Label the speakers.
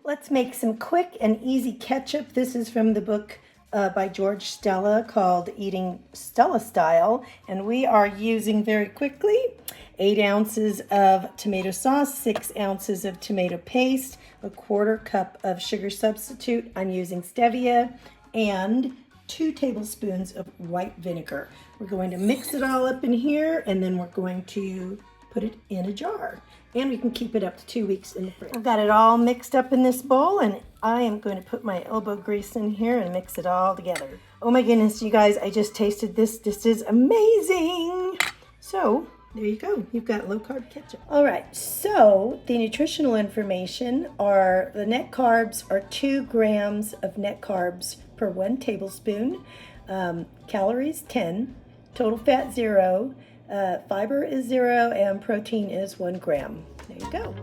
Speaker 1: Let's make some quick and easy ketchup. This is from the book by George Stella called Eating Stella Style. And we are using very quickly 8 ounces of tomato sauce, 6 ounces of tomato paste, a 1/4 cup of sugar substitute. I'm using stevia, and 2 tablespoons of white vinegar. We're going to mix it all up in here, and then we're going to put it in a jar. And we can keep it up to 2 weeks in the fridge. I've got it all mixed up in this bowl, and I am going to put my elbow grease in here and mix it all together. Oh my goodness, you guys, I just tasted this. This is amazing. So there you go. You've got low-carb ketchup. All right, so the nutritional information are the net carbs are 2 grams of net carbs per 1 tablespoon. Calories 10, total fat 0, fiber is 0, and protein is 1 gram. There you go.